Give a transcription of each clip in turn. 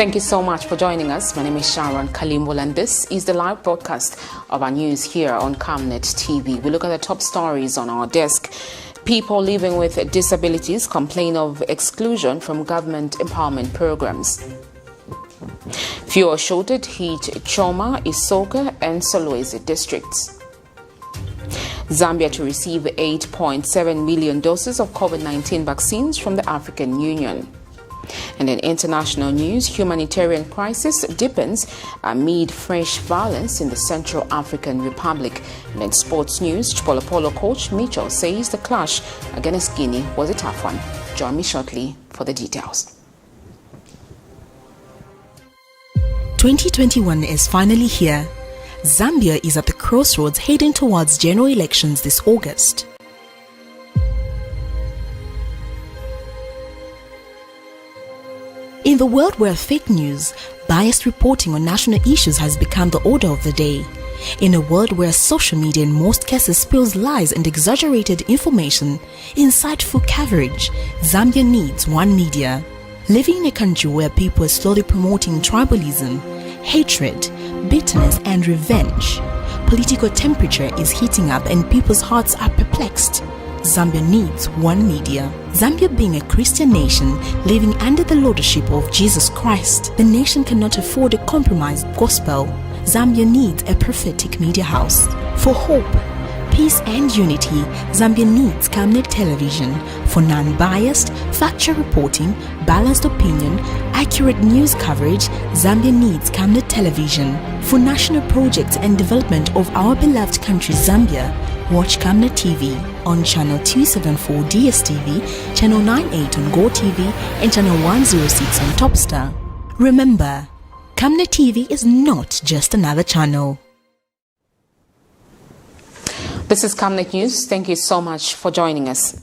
Thank you so much for joining us. My name is Sharon Kalimbol, and this is the live broadcast of our news here on Camnet TV. We look at the top stories on our desk. People living with disabilities complain of exclusion from government empowerment programs. Fuel shortage hit CHOMA, ISOKA and SOLWEZI districts. Zambia to receive 8.7 million doses of COVID-19 vaccines from the African Union. And in international news, humanitarian crisis deepens amid fresh violence in the Central African Republic. And in sports news, Chipolopolo coach MICHO says the clash against Guinea was a tough one. Join me shortly for the details. 2021 is finally here. Zambia is at the crossroads heading towards general elections this August. In the world where fake news, biased reporting on national issues has become the order of the day, in a world where social media in most cases spills lies and exaggerated information, insightful coverage, Zambia needs one media. Living in a country where people are slowly promoting tribalism, hatred, bitterness and revenge, political temperature is heating up and people's hearts are perplexed. Zambia needs one media. Zambia being a Christian nation living under the lordship of Jesus Christ, the nation cannot afford a compromised gospel. Zambia needs a prophetic media house. For hope, peace and unity, Zambia needs Camnet television. For non-biased, factual reporting, balanced opinion, accurate news coverage, Zambia needs Camnet television. For national projects and development of our beloved country Zambia, watch Camnet TV on channel 274 DSTV, channel 98 on Go TV and channel 106 on Topstar. Remember, Camnet TV is not just another channel. This is Camnet News. Thank you so much for joining us.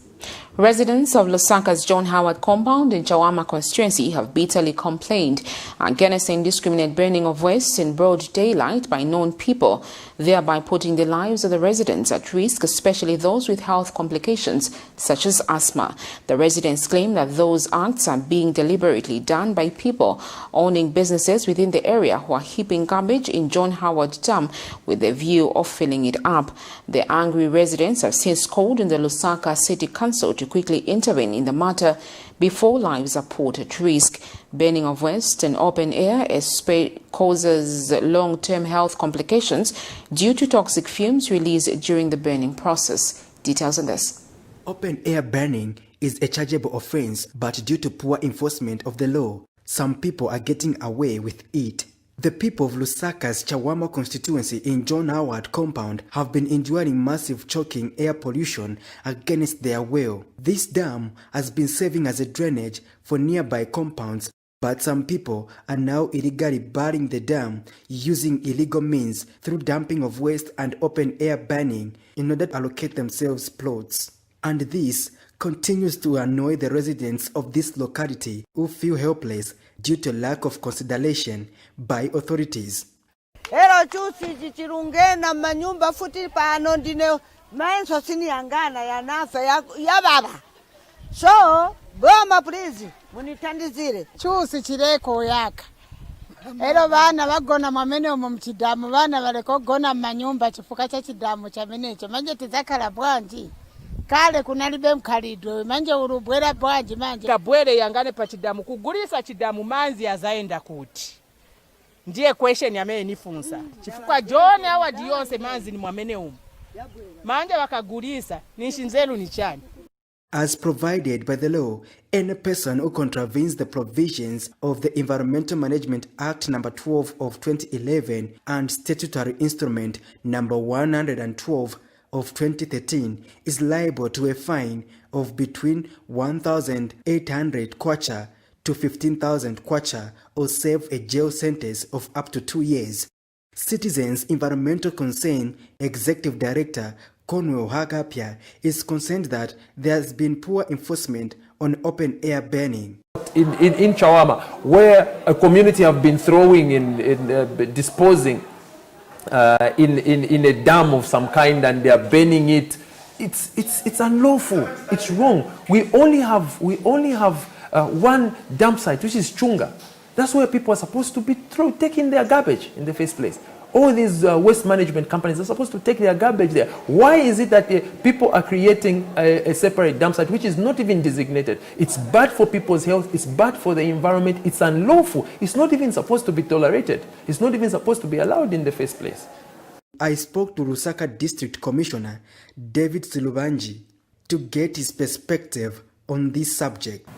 Residents of Lusaka's John Howard compound in Chawama constituency have bitterly complained against indiscriminate burning of waste in broad daylight by known people, thereby putting the lives of the residents at risk, especially those with health complications such as asthma. The residents claim that those acts are being deliberately done by people owning businesses within the area who are heaping garbage in John Howard Dam with the view of filling it up. The angry residents have since called on the Lusaka City Council to quickly intervene in the matter before lives are put at risk. Burning of waste in open air causes long-term health complications due to toxic fumes released during the burning process. Details on this. Open air burning is a chargeable offense, but due to poor enforcement of the law, some people are getting away with it. The people of Lusaka's Chawama constituency in John Howard compound have been enduring massive choking air pollution against their will. This dam has been serving as a drainage for nearby compounds, but some people are now illegally barring the dam using illegal means through dumping of waste and open air burning in order to allocate themselves plots. And this continues to annoy the residents of this locality who feel helpless due to lack of consideration by authorities. Ero chusi chirungena manyumba futi pano ndine maenso sini yangana ya nafa ya baba. So, goma please, munitandizire. Chusi chireko yaka. Ero bana bagona mamene mu mchidamu bana baleko gona manyumba chifuka cha chidamu cha menecho manje tizakala bwanji. Kale kunalibe mkhalidwe manje urubwera bwanji manje kabwere yangane pa chidamu kugulisa chidamu manzi azaenda kuti ndiye question yamene nifunsa chifukwa John Howard yonse manzi ni mwamene umu manje wakagulisa nishinzenu ni chani. As provided by the law, any person who contravenes the provisions of the Environmental Management Act No. 12 of 2011 and Statutory Instrument No. 112 of 2013 is liable to a fine of between 1,800 kwacha to 15,000 kwacha or serve a jail sentence of up to 2 years. Citizens Environmental Concern Executive Director Conwell Hagapia is concerned that there has been poor enforcement on open air burning. In Chawama, where a community have been throwing disposing in a dam of some kind and they are burning it, it's unlawful. It's wrong. We only have one dump site, which is Chunga. That's where people are supposed to be taking their garbage in the first place. All these waste management companies are supposed to take their garbage there. Why is it that people are creating a separate dump site which is not even designated? It's bad for people's health. It's bad for the environment. It's unlawful. It's not even supposed to be tolerated. It's not even supposed to be allowed in the first place. I spoke to Lusaka District Commissioner David Silubanji to get his perspective on this subject.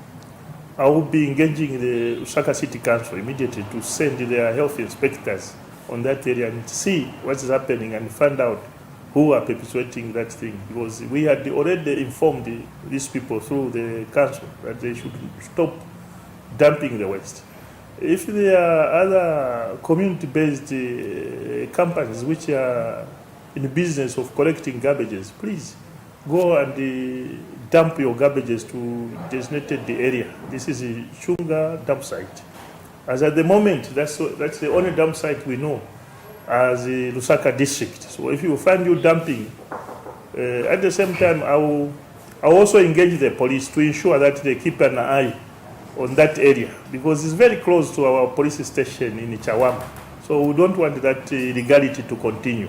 I will be engaging the Lusaka City Council immediately to send their health inspectors on that area and see what is happening and find out who are perpetuating that thing. Because we had already informed these people through the council that they should stop dumping the waste. If there are other community-based companies which are in the business of collecting garbages, please go and dump your garbages to designated area. This is a Chunga dump site. As at the moment, that's the only dump site we know as the Lusaka district. So if you find you dumping, at the same time, I'll also engage the police to ensure that they keep an eye on that area, because it's very close to our police station in Chawama. So we don't want that illegality to continue.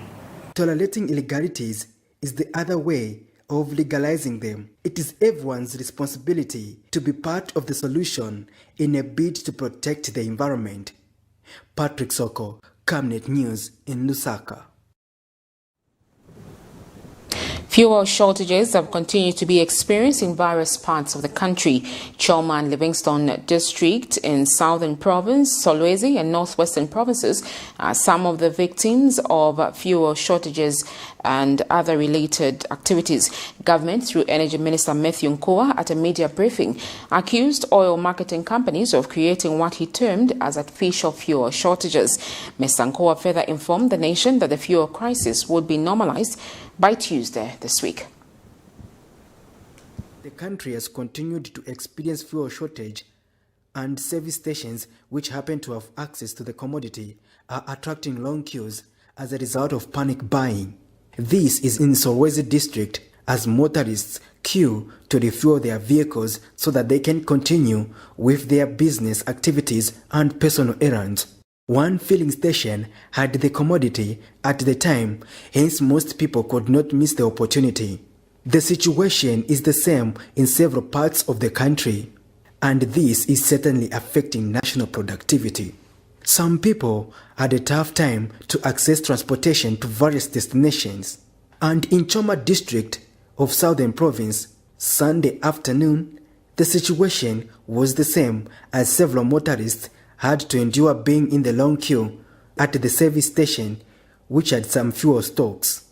Tolerating illegalities is the other way of legalizing them. It is everyone's responsibility to be part of the solution in a bid to protect the environment. Patrick Soko, Camnet News in Lusaka. Fuel shortages have continued to be experienced in various parts of the country. Choma and Livingstone District in Southern Province, Solwezi and Northwestern Provinces are some of the victims of fuel shortages and other related activities. Government, through Energy Minister Matthew Nkoa at a media briefing, accused oil marketing companies of creating what he termed as artificial fuel shortages. Mr. Nkoa further informed the nation that the fuel crisis would be normalized by Tuesday this week. The country has continued to experience fuel shortage, and service stations which happen to have access to the commodity are attracting long queues as a result of panic buying. This is in Solwezi district as motorists queue to refuel their vehicles so that they can continue with their business activities and personal errands. One filling station had the commodity at the time, hence most people could not miss the opportunity. The situation is the same in several parts of the country, and this is certainly affecting national productivity. Some people had a tough time to access transportation to various destinations. And in Choma district of Southern Province, Sunday afternoon, the situation was the same as several motorists had to endure being in the long queue at the service station, which had some fuel stocks.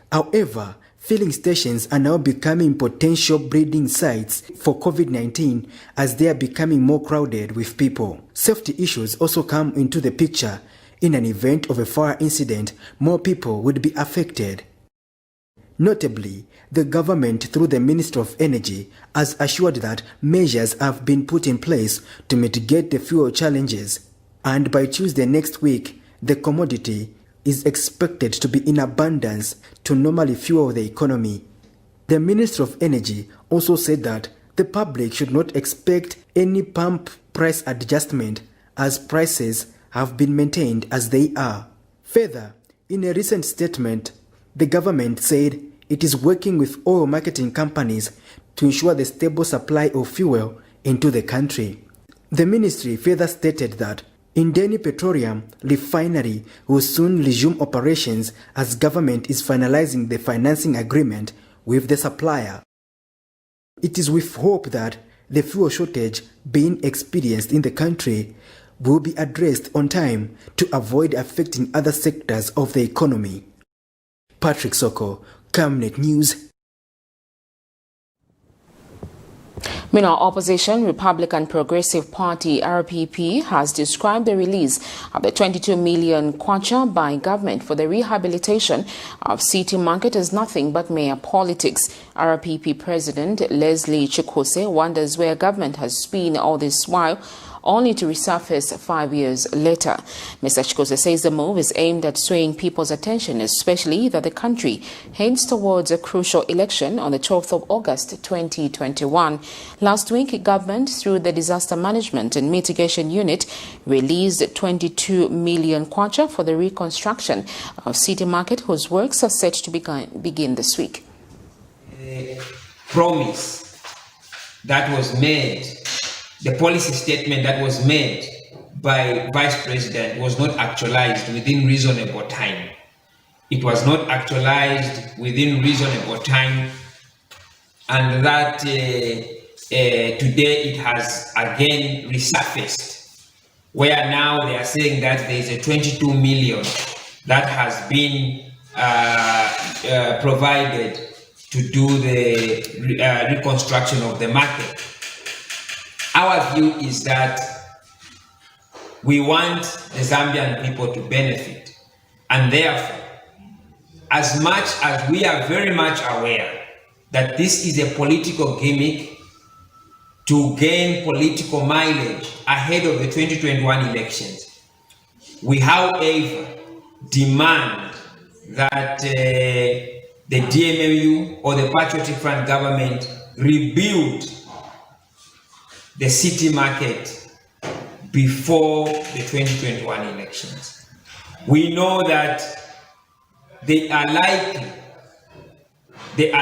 However, filling stations are now becoming potential breeding sites for COVID-19 as they are becoming more crowded with people. Safety issues also come into the picture. In an event of a fire incident, more people would be affected. Notably, the government through the Ministry of Energy has assured that measures have been put in place to mitigate the fuel challenges, and by Tuesday next week, the commodity is expected to be in abundance to normally fuel the economy. The Ministry of Energy also said that the public should not expect any pump price adjustment as prices have been maintained as they are. Further, in a recent statement, the government said it is working with oil marketing companies to ensure the stable supply of fuel into the country. The ministry further stated that Indeni Petroleum Refinery will soon resume operations as government is finalizing the financing agreement with the supplier. It is with hope that the fuel shortage being experienced in the country will be addressed on time to avoid affecting other sectors of the economy. Patrick Soko, Camnet News. Meanwhile, opposition Republican Progressive Party RPP has described the release of the 22 million kwacha by government for the rehabilitation of City Market as nothing but mere politics. RPP President Leslie Chikose wonders where government has been all this while only to resurface 5 years later. Mr. Chikose says the move is aimed at swaying people's attention, especially that the country heads towards a crucial election on the 12th of August 2021. Last week, government, through the Disaster Management and Mitigation Unit, released 22 million kwacha for the reconstruction of City Market, whose works are set to begin this week. The promise that was made, the policy statement that was made by Vice President was not actualized within reasonable time. It was not actualized within reasonable time, and that today it has again resurfaced, where now they are saying that there is a 22 million that has been provided to do the reconstruction of the market. Our view is that we want the Zambian people to benefit, and therefore, as much as we are very much aware that this is a political gimmick to gain political mileage ahead of the 2021 elections, we, however, demand that the DMMU or the Patriotic Front government rebuild the city market before the 2021 elections. We know that they are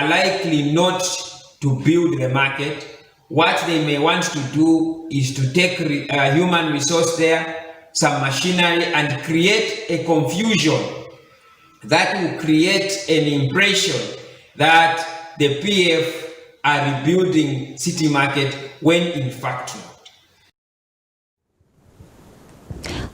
likely not to build the market. What they may want to do is to take human resource there, some machinery, and create a confusion that will create an impression that the PF are rebuilding city market when in fact not.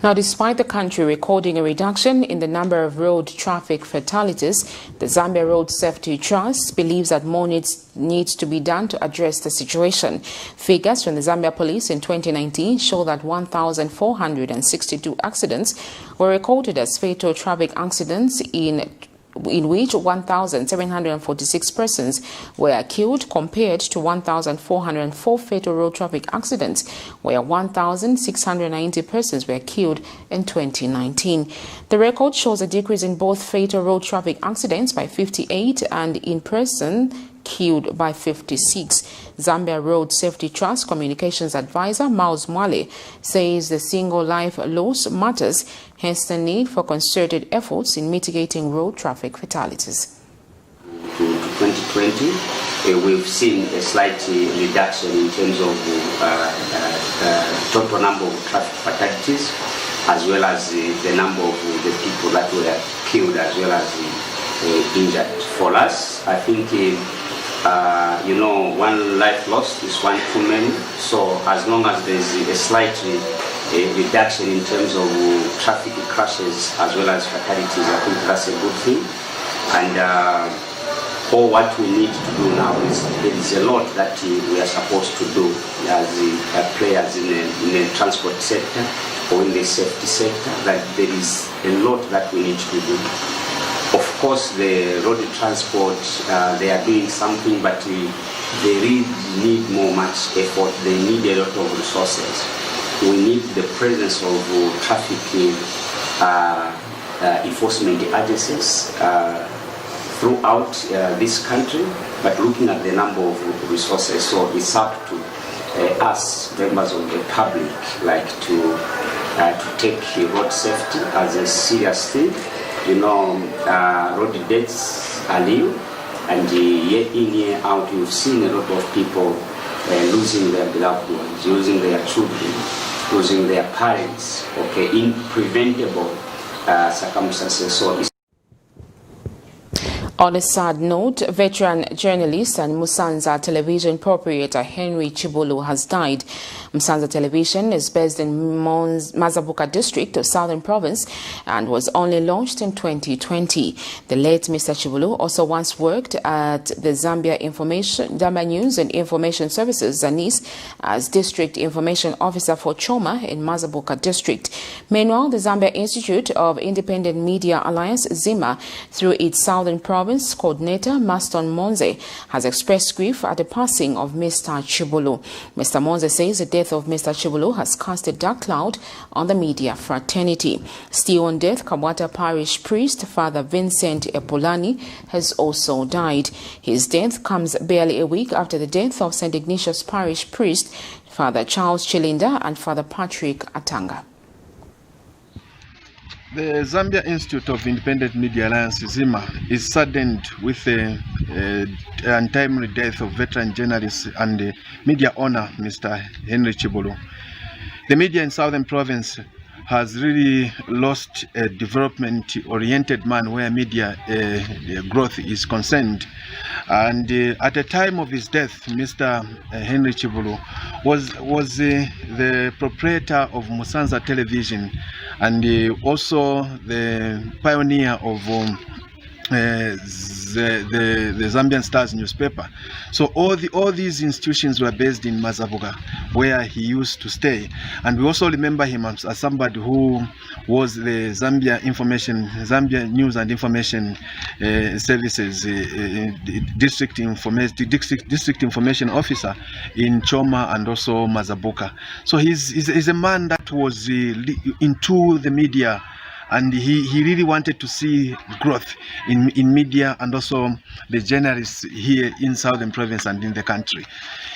Now, despite the country recording a reduction in the number of road traffic fatalities, the Zambia Road Safety Trust believes that more needs to be done to address the situation. Figures from the Zambia Police in 2019 show that 1,462 accidents were recorded as fatal traffic accidents, in which 1,746 persons were killed, compared to 1,404 fatal road traffic accidents, where 1,690 persons were killed in 2019. The record shows a decrease in both fatal road traffic accidents by 58 and in person killed by 56. Zambia Road Safety Trust Communications Advisor Miles Mwale says the single life loss matters, hence the need for concerted efforts in mitigating road traffic fatalities. To 2020, we've seen a slight reduction in terms of total number of traffic fatalities, as well as the number of the people that were killed, as well as injured. For us, I think one life lost is one too many. So as long as there's a slight reduction in terms of traffic crashes as well as fatalities, I think that's a good thing. And all what we need to do now is there is a lot that we are supposed to do as players in the transport sector or in the safety sector. That there is a lot that we need to do. Of course, the road transport, they are doing something, but they really need much effort. They need a lot of resources. We need the presence of traffic enforcement agencies throughout this country, but looking at the number of resources. So it's up to us, members of the public, to take road safety as a serious thing. Road deaths are new, and year in, year out, you've seen a lot of people losing their beloved ones, losing their children, losing their parents, in preventable circumstances. So on a sad note, veteran journalist and Musanza television proprietor Henry Chibolo has died. Musanza Television is based in Mazabuka district of Southern Province and was only launched in 2020. The late Mr. Chibolo also once worked at the Zambia News and Information Services ZANIS as District Information Officer for CHOMA in Mazabuka district. Meanwhile, the Zambia Institute of Independent Media Alliance ZIMA, through its Southern Province coordinator Maston Monze, has expressed grief at the passing of Mr. Chibolo. Mr. Monze says the death of Mr. Chibolo has cast a dark cloud on the media fraternity. Still on death, Kabwata Parish priest Father Vincent Epolani has also died. His death comes barely a week after the death of St. Ignatius Parish priest Father Charles Chilinda and Father Patrick Atanga. The Zambia Institute of Independent Media Alliance, ZIMA, is saddened with the untimely death of veteran journalist and media owner, Mr. Henry Chibolo. The media in Southern Province has really lost a development-oriented man where media growth is concerned. And at the time of his death, Mr. Henry Chibolo was the proprietor of Musanza Television and also the pioneer of the Zambian Stars newspaper. So all these institutions were based in Mazabuga, where he used to stay. And we also remember him as somebody who was the Zambia News and Information Services district information officer in Choma and also Mazabuka. So he's a man that was into the media, and he really wanted to see growth in media and also the journalists here in Southern Province and in the country.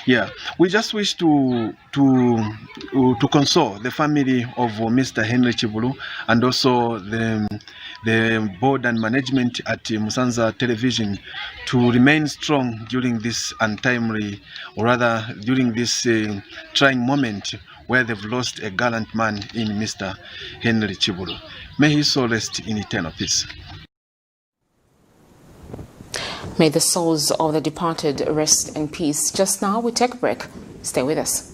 Yeah, we just wish to console the family of Mr. Henry Chibolo and also the board and management at Musanza Television to remain strong during this untimely, or rather during this trying moment where they've lost a gallant man in Mr. Henry Chibolo. May his soul rest in eternal peace. May the souls of the departed rest in peace. Just now we take a break. Stay with us.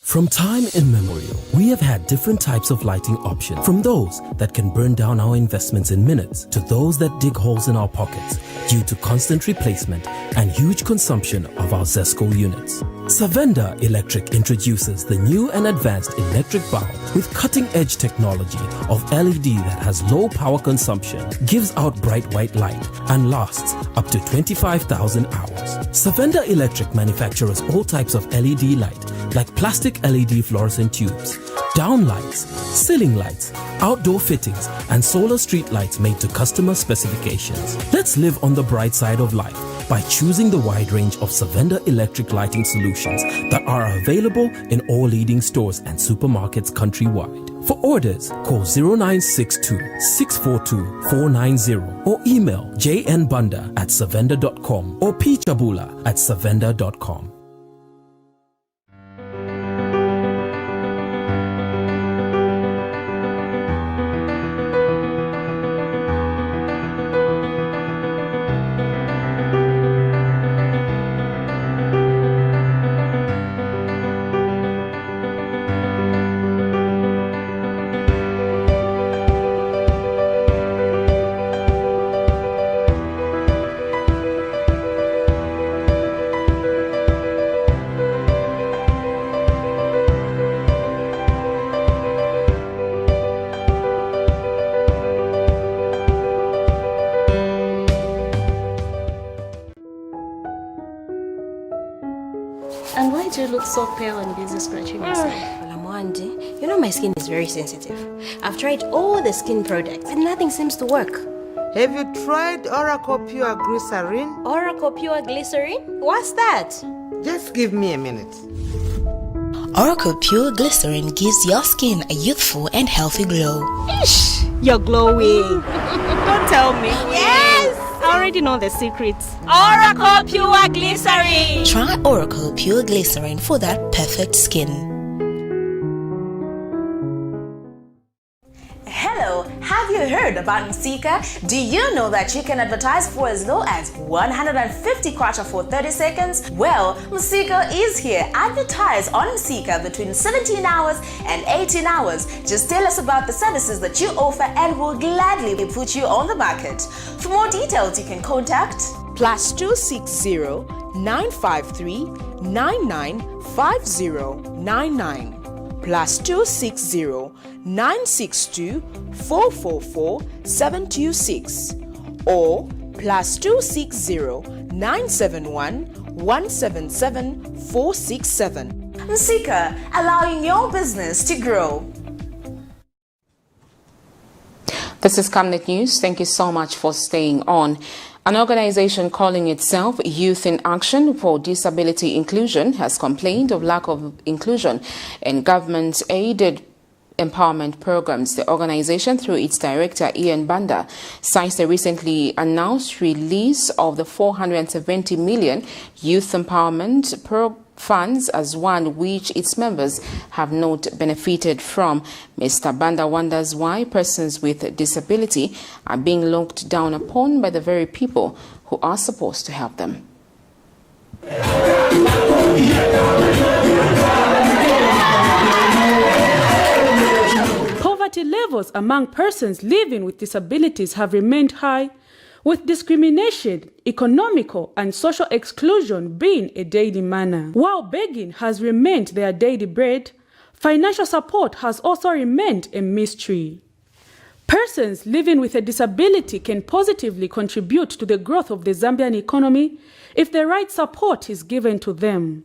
From time immemorial, we have had different types of lighting options, from those that can burn down our investments in minutes to those that dig holes in our pockets due to constant replacement and huge consumption of our ZESCO units. Savenda Electric introduces the new and advanced electric bulb with cutting-edge technology of LED that has low power consumption, gives out bright white light, and lasts up to 25,000 hours. Savenda Electric manufactures all types of LED light, like plastic LED fluorescent tubes, down lights, ceiling lights, outdoor fittings, and solar street lights made to customer specifications. Let's live on the bright side of life by choosing the wide range of Savenda electric lighting solutions that are available in all leading stores and supermarkets countrywide. For orders, call 0962 642 490 or email jnbunda@savenda.com or pchabula@savenda.com. And why do you look so pale and busy scratching yourself? Well, Amwandi, you know my skin is very sensitive. I've tried all the skin products and nothing seems to work. Have you tried Oracle Pure Glycerin? Oracle Pure Glycerin? What's that? Just give me a minute. Oracle Pure Glycerin gives your skin a youthful and healthy glow. Ish, you're glowing. Don't tell me. Yes! I already know the secrets. Oracle Pure Glycerin! Try Oracle Pure Glycerin for that perfect skin. Hello, have you heard about MICHO? Do you know that you can advertise for as low as 150 kwacha for 30 seconds? Well, MICHO is here. Advertise on MICHO between 17 hours and 18 hours. Just tell us about the services that you offer and we'll gladly put you on the market. For more details, you can contact +260 953 995099. +260 962 444 726 or +260 971 177 467. MICHO, allowing your business to grow. This is Camnet News. Thank you so much for staying on. An organization calling itself Youth in Action for Disability Inclusion has complained of lack of inclusion in government-aided empowerment programs. The organization, through its director Ian Banda, cites the recently announced release of the 470 million youth empowerment funds as one which its members have not benefited from. Mr. Banda wonders why persons with disability are being looked down upon by the very people who are supposed to help them. Poverty levels among persons living with disabilities have remained high, with discrimination, economical and social exclusion being a daily manner. While begging has remained their daily bread, financial support has also remained a mystery. Persons living with a disability can positively contribute to the growth of the Zambian economy if the right support is given to them.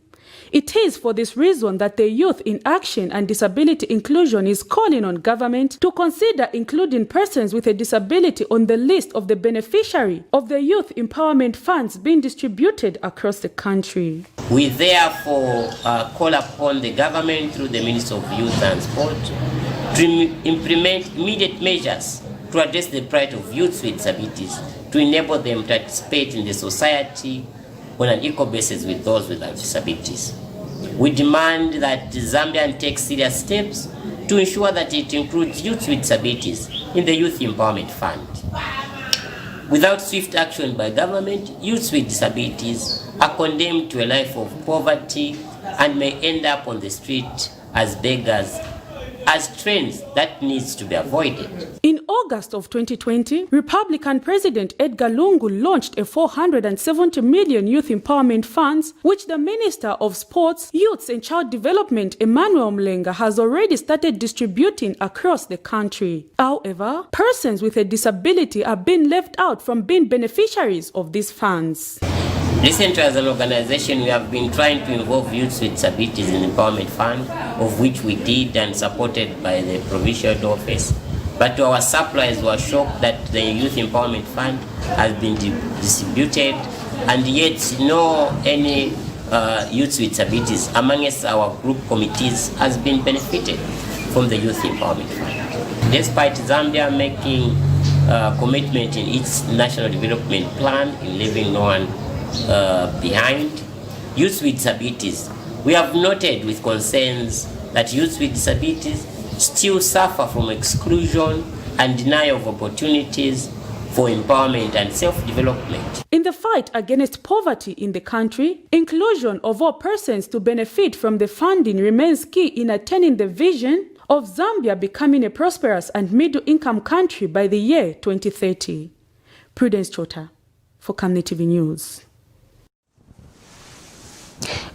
It is for this reason that the Youth in Action and Disability Inclusion is calling on government to consider including persons with a disability on the list of the beneficiary of the youth empowerment funds being distributed across the country. We therefore call upon the government through the Ministry of Youth and Sport to implement immediate measures to address the plight of youths with disabilities, to enable them to participate in the society on an equal basis with those without disabilities. We demand that Zambia takes serious steps to ensure that it includes youth with disabilities in the Youth Empowerment Fund. Without swift action by government, youths with disabilities are condemned to a life of poverty and may end up on the street as beggars, as trends that needs to be avoided. In August of 2020, Republican President Edgar Lungu launched a 470 million youth empowerment funds, which the Minister of Sports, Youths and Child Development, Emmanuel Mlenga, has already started distributing across the country. However, persons with a disability are being left out from being beneficiaries of these funds. Recently, as an organization, we have been trying to involve youths with disabilities in the Empowerment Fund, of which we did and supported by the Provincial Office. But to our suppliers were shocked that the Youth Empowerment Fund has been distributed, and yet any youths with disabilities amongst our group committees has been benefited from the Youth Empowerment Fund. Despite Zambia making commitment in its national development plan in leaving no one behind, youths with disabilities, we have noted with concerns that youths with disabilities still suffer from exclusion and denial of opportunities for empowerment and self-development. In the fight against poverty in the country, inclusion of all persons to benefit from the funding remains key in attaining the vision of Zambia becoming a prosperous and middle-income country by the year 2030. Prudence Chota for Camnet TV News.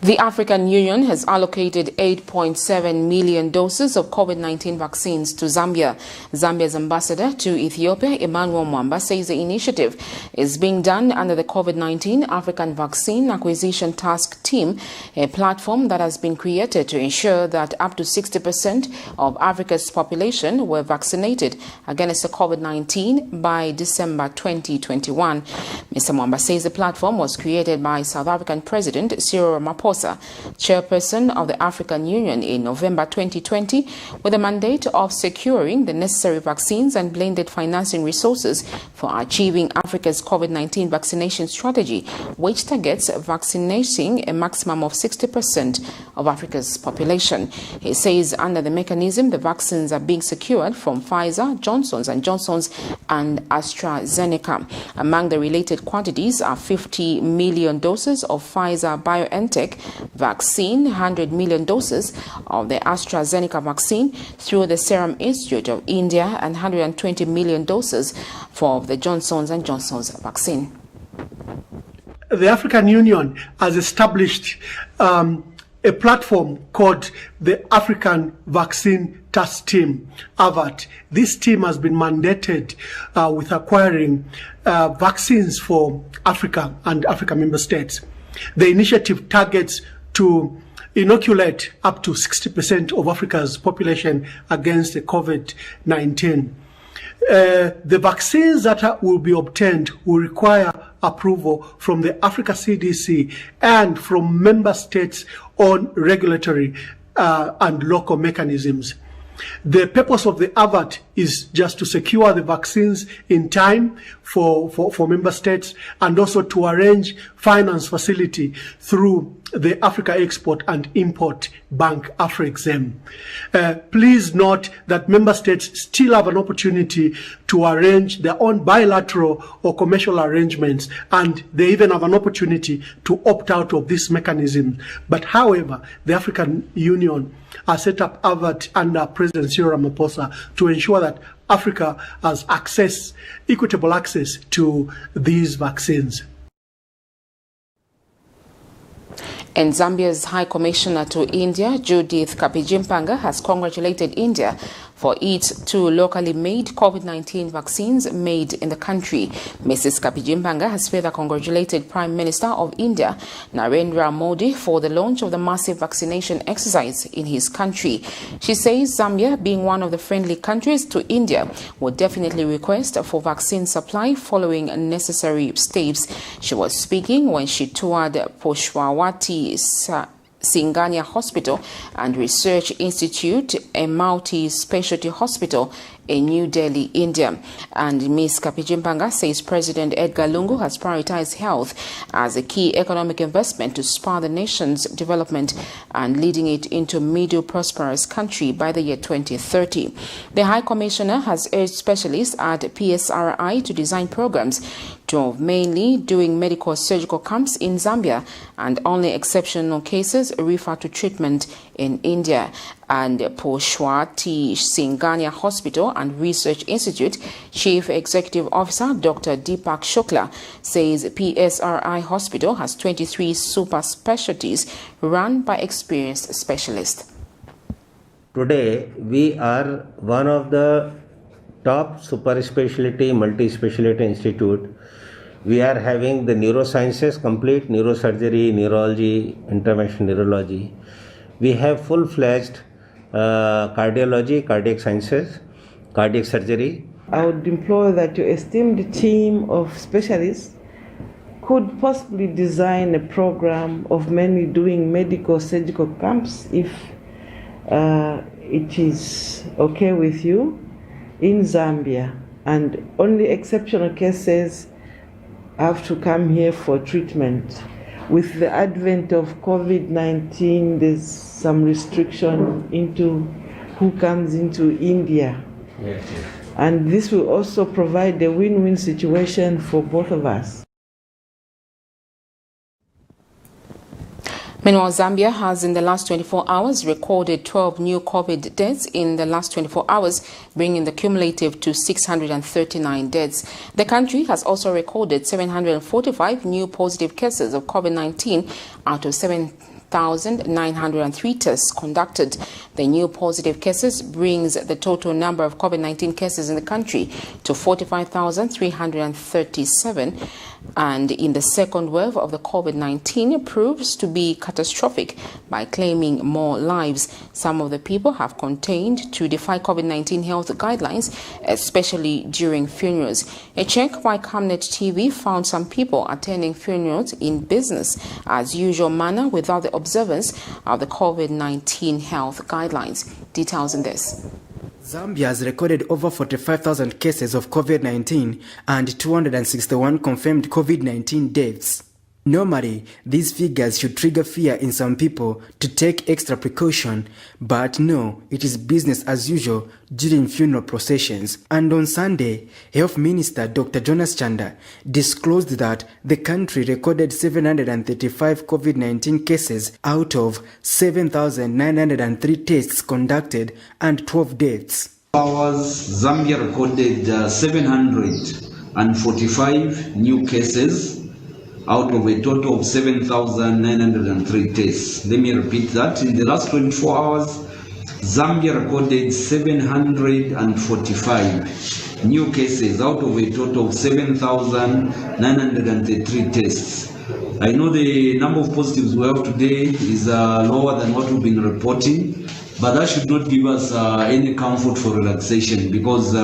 The African Union has allocated 8.7 million doses of COVID-19 vaccines to Zambia. Zambia's ambassador to Ethiopia, Emmanuel Mwamba, says the initiative is being done under the COVID-19 African Vaccine Acquisition Task Team, a platform that has been created to ensure that up to 60% of Africa's population were vaccinated against the COVID-19 by December 2021. Mr. Mwamba says the platform was created by South African President Cyril Ramaphosa, chairperson of the African Union, in November 2020, with a mandate of securing the necessary vaccines and blended financing resources for achieving Africa's COVID-19 vaccination strategy, which targets vaccinating a maximum of 60% of Africa's population. He says under the mechanism, the vaccines are being secured from Pfizer, Johnson & Johnson and AstraZeneca. Among the related quantities are 50 million doses of Pfizer-BioNTech vaccine, 100 million doses of the AstraZeneca vaccine through the Serum Institute of India, and 120 million doses for the Johnson & Johnson vaccine. The African Union has established a platform called the African Vaccine Task Team, AVAT. This team has been mandated with acquiring vaccines for Africa and Africa member states. The initiative targets to inoculate up to 60% of Africa's population against the COVID-19. The vaccines that will be obtained will require approval from the Africa CDC and from member states on regulatory and local mechanisms. The purpose of the AVAT is just to secure the vaccines in time for member states, and also to arrange finance facility through the Africa Export and Import Bank, AfriExim. Please note that member states still have an opportunity to arrange their own bilateral or commercial arrangements, and they even have an opportunity to opt out of this mechanism. But however, the African Union has set up AVAT under President Cyril Ramaphosa to ensure that Africa has equitable access to these vaccines. And Zambia's High Commissioner to India, Judith Kapijimpanga, has congratulated India for its 2 locally made COVID-19 vaccines made in the country. Mrs. Kapijimpanga has further congratulated Prime Minister of India, Narendra Modi, for the launch of the massive vaccination exercise in his country. She says Zambia, being one of the friendly countries to India, will definitely request for vaccine supply following necessary steps. She was speaking when she toured Pushpawati Singania Hospital and Research Institute, a multi-specialty hospital in New Delhi, India. And Ms. Kapijimpanga says President Edgar Lungu has prioritized health as a key economic investment to spur the nation's development and leading it into a middle prosperous country by the year 2030. The High Commissioner has urged specialists at PSRI to design programs to mainly doing medical surgical camps in Zambia and only exceptional cases refer to treatment in India. And Pushpawati Singania Hospital and Research Institute Chief Executive Officer Dr. Deepak Shukla says PSRI Hospital has 23 super specialties run by experienced specialists. Today we are one of the top super specialty, multi-specialty institute. We are having the neurosciences, complete neurosurgery, neurology, interventional neurology. We have full-fledged cardiology, cardiac sciences, cardiac surgery. I would implore that your esteemed team of specialists could possibly design a program of mainly doing medical surgical camps, if it is okay with you, in Zambia, and only exceptional cases have to come here for treatment. With the advent of COVID-19, there's some restriction into who comes into India. Yes. And this will also provide a win-win situation for both of us. Meanwhile, Zambia has in the last 24 hours recorded 12 new COVID deaths in the last 24 hours, bringing the cumulative to 639 deaths. The country has also recorded 745 new positive cases of COVID-19 out of 7,903 tests conducted. The new positive cases brings the total number of COVID-19 cases in the country to 45,337. And in the second wave of the COVID-19 proves to be catastrophic by claiming more lives. Some of the people have continued to defy COVID-19 health guidelines, especially during funerals. A check by Camnet TV found some people attending funerals in business as usual manner without the observance of the COVID-19 health guidelines. Details in this. Zambia has recorded over 45,000 cases of COVID-19 and 261 confirmed COVID-19 deaths. Normally, these figures should trigger fear in some people to take extra precaution, but no, it is business as usual during funeral processions. And on Sunday, Health Minister Dr. Jonas Chanda disclosed that the country recorded 735 COVID-19 cases out of 7,903 tests conducted and 12 deaths. Zambia recorded 745 new cases out of a total of 7,903 tests. Let me repeat that. In the last 24 hours, Zambia recorded 745 new cases out of a total of 7,933 tests. I know the number of positives we have today is lower than what we've been reporting, but that should not give us any comfort for relaxation, because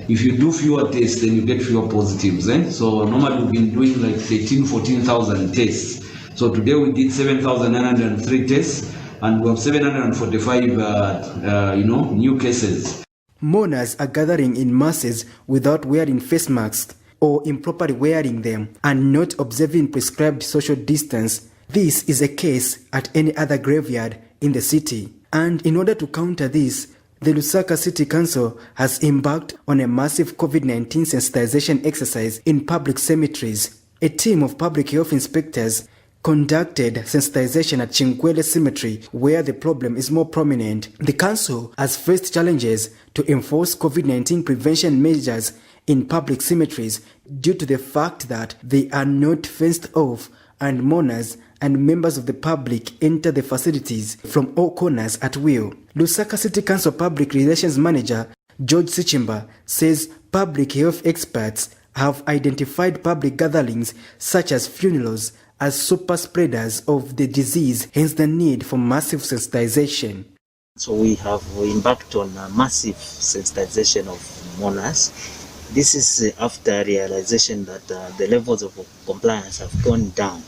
if you do fewer tests, then you get fewer positives. So normally we've been doing like 14,000 tests. So today we did 7,903 tests, and we have 745 new cases. Mourners are gathering in masses without wearing face masks or improperly wearing them and not observing prescribed social distance. This is a case at any other graveyard in the city. And in order to counter this, the Lusaka City Council has embarked on a massive COVID-19 sensitization exercise in public cemeteries. A team of public health inspectors conducted sensitization at Chinkwele Cemetery, where the problem is more prominent. The council has faced challenges to enforce COVID-19 prevention measures in public cemeteries due to the fact that they are not fenced off, and mourners and members of the public enter the facilities from all corners at will. Lusaka City Council Public Relations Manager George Sichimba says public health experts have identified public gatherings such as funerals as super spreaders of the disease, hence the need for massive sensitization. So we have embarked on a massive sensitization of mourners. This is after realization that the levels of compliance have gone down.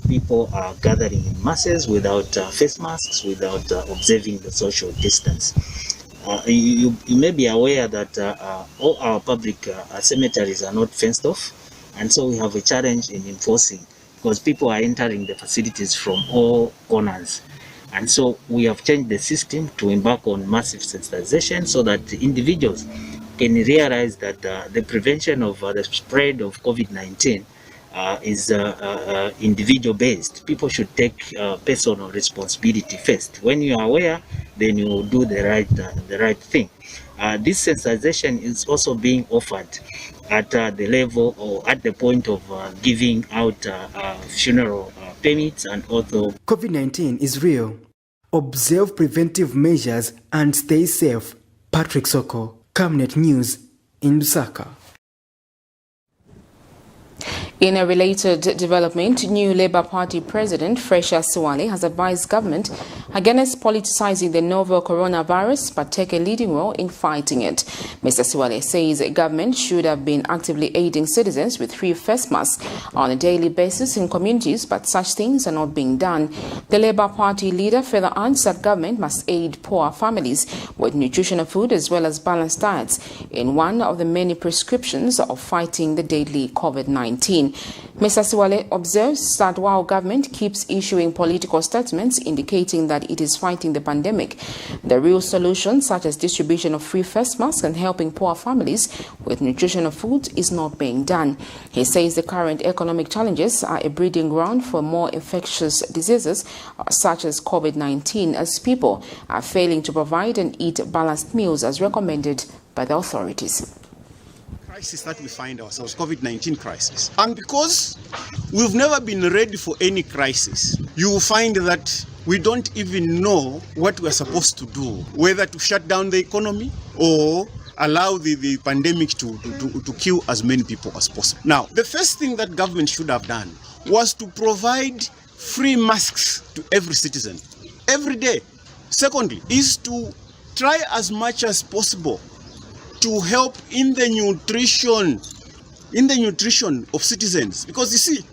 People are gathering in masses without face masks, without observing the social distance. You may be aware that all our public cemeteries are not fenced off, and so we have a challenge in enforcing, because people are entering the facilities from all corners. And so we have changed the system to embark on massive sensitization so that individuals can realize that the prevention of the spread of COVID-19 is individual based. People should take personal responsibility first. When you are aware, then you will do the right thing. This sensitization is also being offered at the level or at the point of giving out funeral permits and also. COVID-19 is real. Observe preventive measures and stay safe. Patrick Soko, Camnet News in Lusaka. In a related development, new Labour Party President Fresha Siwale has advised government against politicizing the novel coronavirus but take a leading role in fighting it. Mr. Siwale says government should have been actively aiding citizens with free face masks on a daily basis in communities, but such things are not being done. The Labour Party leader further adds that government must aid poor families with nutritional food as well as balanced diets in one of the many prescriptions of fighting the deadly COVID-19. Mr. Siwale observes that while government keeps issuing political statements indicating that it is fighting the pandemic, the real solution, such as distribution of free face masks and helping poor families with nutritional food, is not being done. He says the current economic challenges are a breeding ground for more infectious diseases such as COVID-19, as people are failing to provide and eat balanced meals as recommended by the authorities. Crisis that we find ourselves, COVID-19 crisis. And because we've never been ready for any crisis, you will find that we don't even know what we're supposed to do, whether to shut down the economy or allow the pandemic to kill as many people as possible. Now, the first thing that government should have done was to provide free masks to every citizen, every day. Secondly, is to try as much as possible to help in the nutrition of citizens, because you see,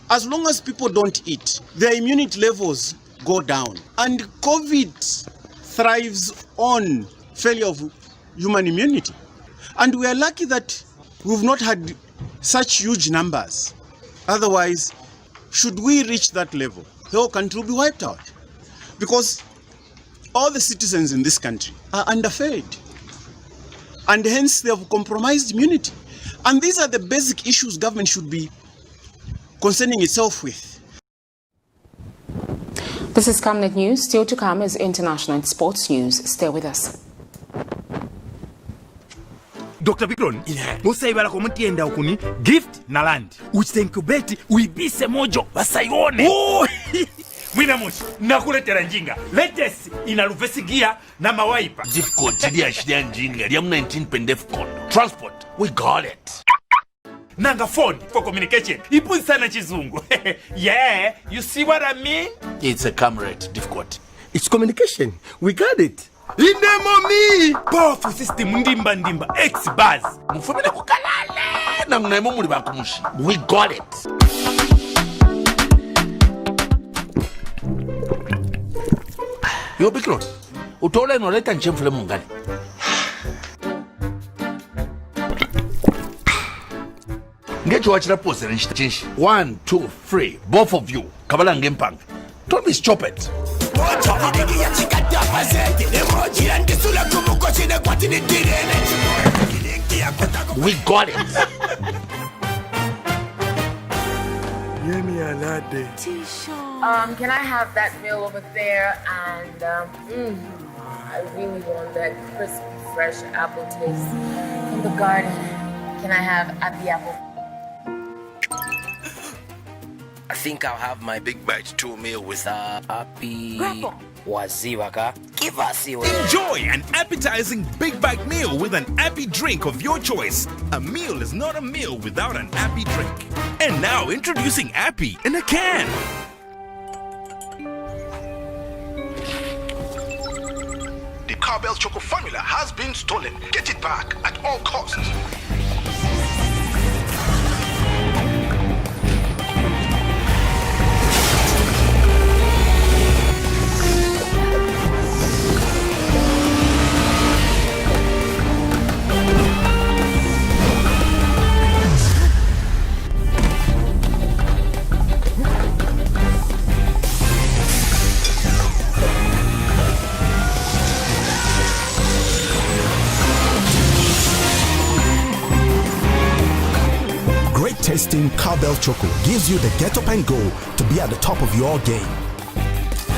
as long as people don't eat, their immunity levels go down, and COVID thrives on failure of human immunity. And we are lucky that we've not had such huge numbers. Otherwise, should we reach that level, the whole country will be wiped out, because all the citizens in this country are underfed, and hence they have compromised immunity. And these are the basic issues government should be concerning itself with. This is Camnet News. Still to come is international and sports news. Stay with us. Dr. Vikron, musaibala komutienda okuni gift na land. Uchenkubeti uibise mojo basaione. Oh! Mwina moshi, nakuletera njinga. Latest inaluvesi gear na mawaipa. Gift code chidi ashia njinga. Liam 19 pendef code. Transport, we got it. Nanga phone for communication. Ipu sana chizungu. Yeah, you see what I mean? It's a Camnet, difficult. It's communication. We got it. Inemomi! Powerful system ndimba X-Buzz. Mufumile kukalale. Na mnaimo muli bakumushi. We got it. Yo Bikron, utole no leta nchemfule mungani. Get watch the poster and change. 1, 2, 3, both of you. Kabala ngempang. Don't be stupid. We got it. Can I have that meal over there? And I really want that crispy, fresh apple taste from the garden. Can I have happy apple? I think I'll have my big bite 2 meal with happy waziwaka. Give us your enjoy an appetizing big bite meal with an happy drink of your choice. A meal is not a meal without an happy drink. And now introducing Happy in a can. The Cowbell Choco formula has been stolen. Get it back at all costs. Tasting Cowbell Choco gives you the get up and go to be at the top of your game.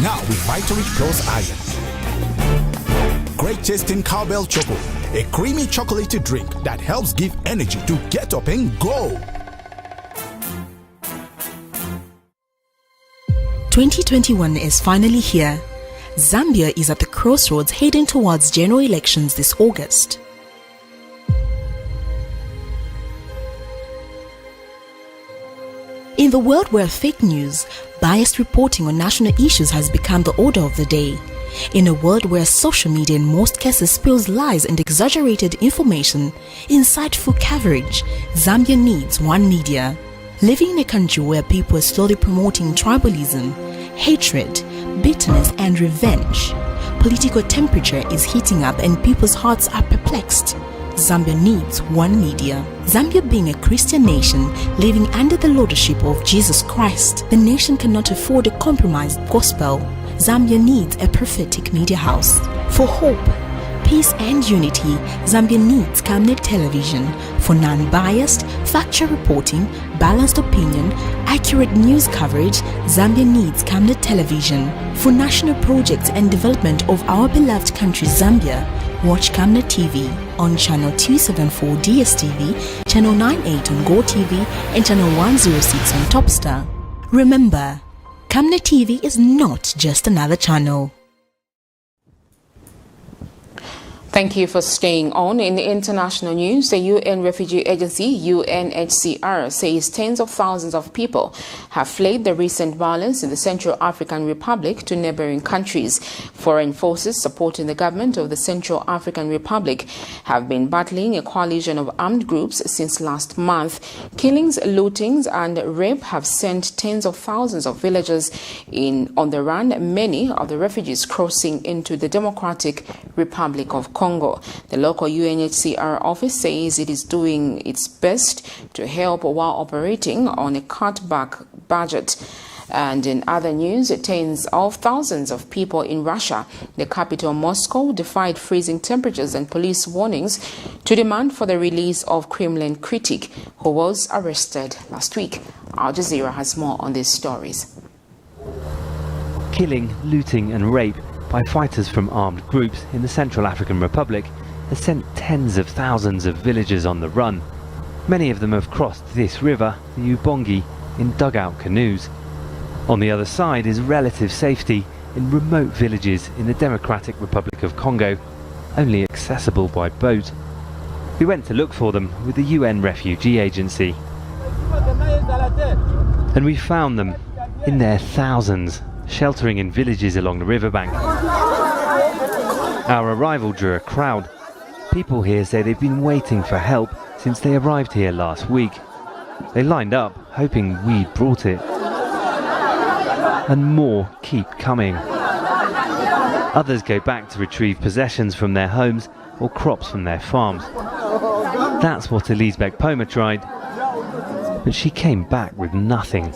Now with Vitality Plus Iron. Great tasting Cowbell Choco, a creamy chocolatey drink that helps give energy to get up and go. 2021 is finally here. Zambia is at the crossroads heading towards general elections this August. In the world where fake news, biased reporting on national issues has become the order of the day, in a world where social media in most cases spills lies and exaggerated information, insightful coverage, Zambia needs one media. Living in a country where people are slowly promoting tribalism, hatred, bitterness and revenge, political temperature is heating up and people's hearts are perplexed. Zambia needs one media. Zambia being a Christian nation living under the lordship of Jesus Christ, the nation cannot afford a compromised gospel. Zambia needs a prophetic media house. For hope, peace and unity, Zambia needs Camnet television. For non-biased, factual reporting, balanced opinion, accurate news coverage, Zambia needs Camnet television. For national projects and development of our beloved country Zambia, watch Camnet TV on channel 274 DSTV, channel 98 on GoTV and channel 106 on Topstar. Remember, Camnet TV is not just another channel. Thank you for staying on. In the international news, the UN Refugee Agency, UNHCR, says tens of thousands of people have fled the recent violence in the Central African Republic to neighboring countries. Foreign forces supporting the government of the Central African Republic have been battling a coalition of armed groups since last month. Killings, lootings and rape have sent tens of thousands of villagers on the run, many of the refugees crossing into the Democratic Republic of Congo. The local UNHCR office says it is doing its best to help while operating on a cutback budget. And in other news, tens of thousands of people in Russia, the capital Moscow, defied freezing temperatures and police warnings to demand for the release of Kremlin critic who was arrested last week. Al Jazeera has more on these stories. Killing, looting and rape by fighters from armed groups in the Central African Republic has sent tens of thousands of villagers on the run. Many of them have crossed this river, the Ubongi, in dugout canoes. On the other side is relative safety in remote villages in the Democratic Republic of Congo, only accessible by boat. We went to look for them with the UN Refugee Agency. And we found them, in their thousands, sheltering in villages along the riverbank. Our arrival drew a crowd. People here say they've been waiting for help since they arrived here last week. They lined up, hoping we'd brought it. And more keep coming. Others go back to retrieve possessions from their homes or crops from their farms. That's what Elizabeth Poma tried, but she came back with nothing.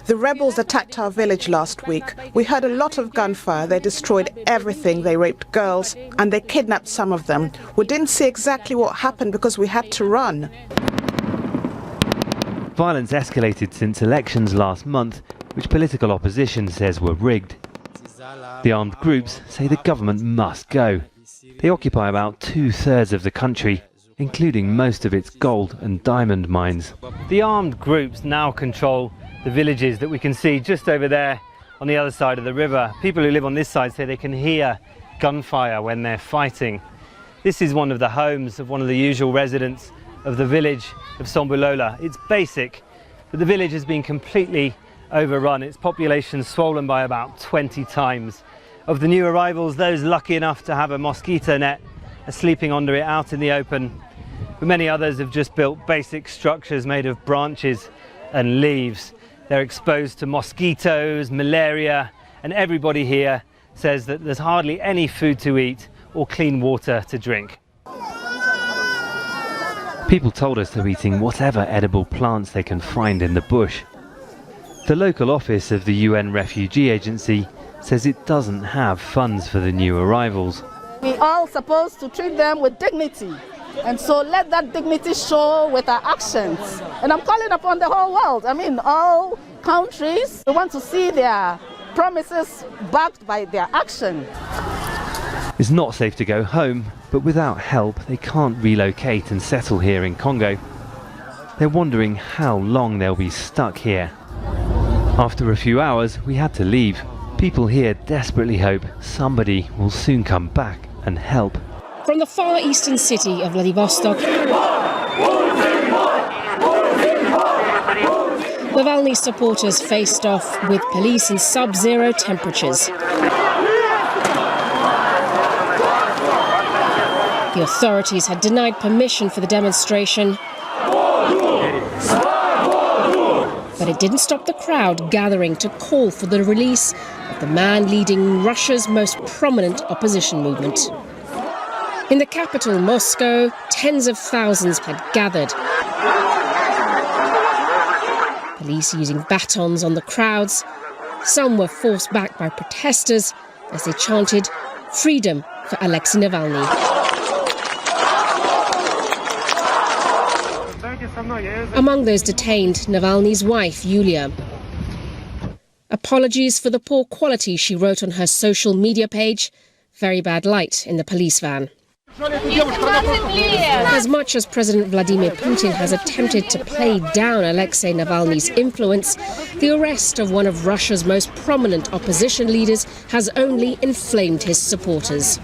The rebels attacked our village last week. We heard a lot of gunfire. They destroyed everything. They raped girls and they kidnapped some of them. We didn't see exactly what happened because we had to run. Violence escalated since elections last month, which political opposition says were rigged. The armed groups say the government must go. They occupy about 2/3 of the country, including most of its gold and diamond mines. The armed groups now control the villages that we can see just over there on the other side of the river. People who live on this side say they can hear gunfire when they're fighting. This is one of the homes of one of the usual residents of the village of Sombulola. It's basic, but the village has been completely overrun. Its population swollen by about 20 times. Of the new arrivals, those lucky enough to have a mosquito net are sleeping under it out in the open. But many others have just built basic structures made of branches and leaves. They're exposed to mosquitoes, malaria, and everybody here says that there's hardly any food to eat or clean water to drink. People told us they're eating whatever edible plants they can find in the bush. The local office of the UN Refugee Agency says it doesn't have funds for the new arrivals. We are supposed to treat them with dignity, and so let that dignity show with our actions. And I'm calling upon the whole world, all countries, we want to see their promises backed by their action. It's not safe to go home, but without help they can't relocate and settle here in Congo. They're wondering how long they'll be stuck here. After a few hours we had to leave. People here desperately hope somebody will soon come back and help. From the far eastern city of Vladivostok, Navalny supporters faced off with police in sub-zero temperatures. The authorities had denied permission for the demonstration, but it didn't stop the crowd gathering to call for the release of the man leading Russia's most prominent opposition movement. In the capital, Moscow, tens of thousands had gathered. Police using batons on the crowds. Some were forced back by protesters as they chanted, "Freedom for Alexei Navalny." Among those detained, Navalny's wife, Yulia. Apologies for the poor quality she wrote on her social media page. Very bad light in the police van. As much as President Vladimir Putin has attempted to play down Alexei Navalny's influence, the arrest of one of Russia's most prominent opposition leaders has only inflamed his supporters.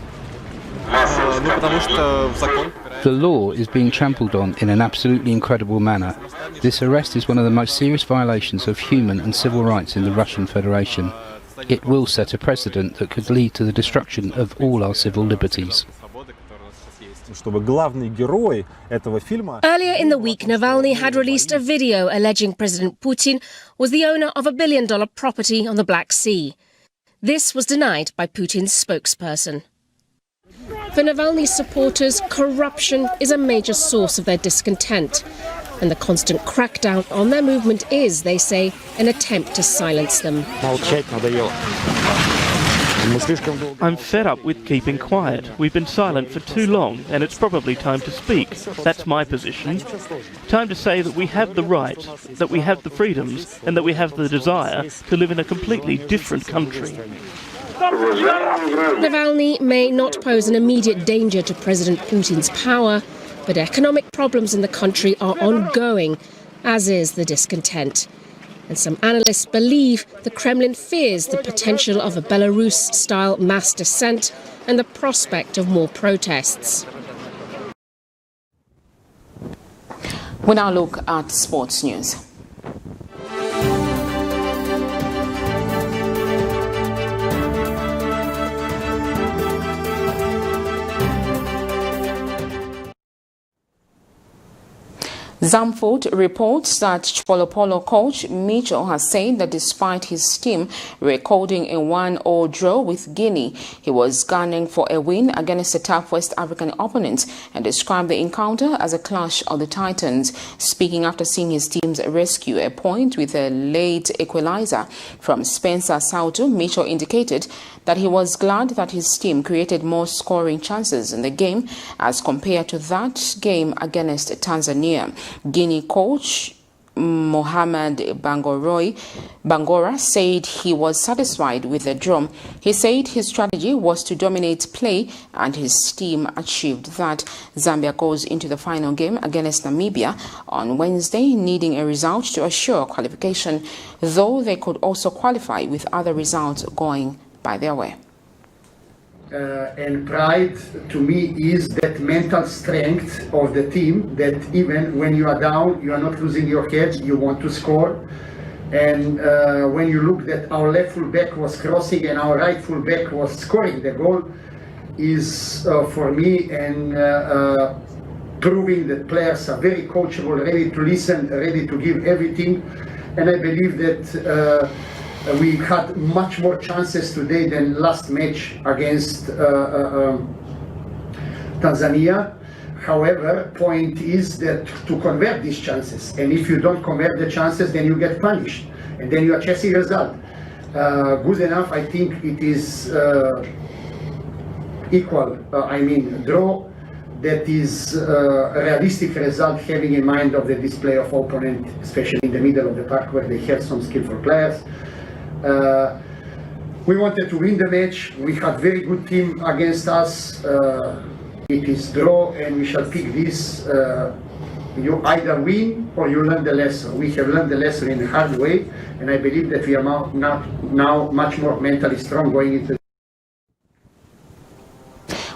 The law is being trampled on in an absolutely incredible manner. This arrest is one of the most serious violations of human and civil rights in the Russian Federation. It will set a precedent that could lead to the destruction of all our civil liberties. Earlier in the week, Navalny had released a video alleging President Putin was the owner of $1 billion property on the Black Sea. This was denied by Putin's spokesperson. For Navalny's supporters, corruption is a major source of their discontent, and the constant crackdown on their movement is, they say, an attempt to silence them. I'm fed up with keeping quiet. We've been silent for too long, and it's probably time to speak. That's my position. Time to say that we have the right, that we have the freedoms, and that we have the desire to live in a completely different country. Navalny may not pose an immediate danger to President Putin's power, but economic problems in the country are ongoing, as is the discontent. And some analysts believe the Kremlin fears the potential of a Belarus-style mass dissent and the prospect of more protests. We now look at sports news. Zamfood reports that CHIPOLOPOLO coach MICHO has said that despite his team recording a 1-0 draw with Guinea, he was gunning for a win against a tough West African opponent and described the encounter as a clash of the Titans. Speaking after seeing his teams rescue a point with a late equalizer from Spencer Sautu, MICHO indicated that he was glad that his team created more scoring chances in the game as compared to that game against Tanzania. Guinea coach Mohamed Bangora said he was satisfied with the draw. He said his strategy was to dominate play and his team achieved that. Zambia goes into the final game against Namibia on Wednesday, needing a result to assure qualification, though they could also qualify with other results going by their way. And pride to me is that mental strength of the team, that even when you are down, you are not losing your head, you want to score. And when you look that our left full back was crossing and our right full back was scoring the goal, is for me and proving that players are very coachable, ready to listen, ready to give everything. And I believe that we had much more chances today than last match against Tanzania. However, point is that to convert these chances, and if you don't convert the chances, then you get punished, and then you are chasing result. Good enough, I think it is equal, draw. That is a realistic result, having in mind of the display of opponent, especially in the middle of the park where they have some skillful players. We wanted to win the match. We had very good team against us. It is draw, and we shall pick this. You either win or you learn the lesson. We have learned the lesson in a hard way, and I believe that we are now much more mentally strong going into.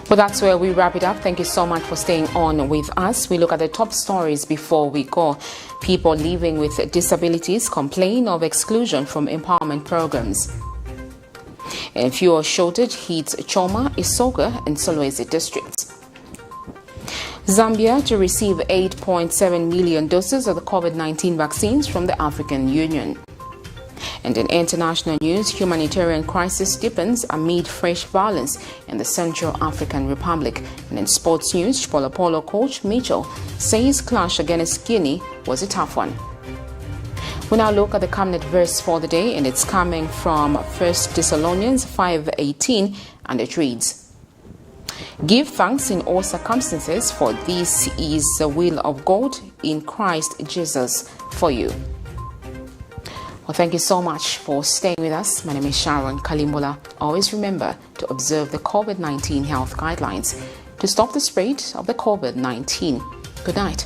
Well, that's where we wrap it up. Thank you so much for staying on with us. We look at the top stories before we go. People living with disabilities complain of exclusion from empowerment programs. And fuel shortage hits CHOMA, ISOKA and SOLWEZI districts. Zambia to receive 8.7 million doses of the COVID-19 vaccines from the African Union. And in international news, humanitarian crisis deepens amid fresh violence in the Central African Republic. And in sports news, CHIPOLOPOLO coach MICHO says clash against Guinea was a tough one. We now look at the Camnet verse for the day, and it's coming from 1 Thessalonians 5:18, and it reads, "Give thanks in all circumstances, for this is the will of God in Christ Jesus for you." Well, thank you so much for staying with us. My name is Sharon Kalimbola. Always remember to observe the COVID-19 health guidelines to stop the spread of the COVID-19. Good night.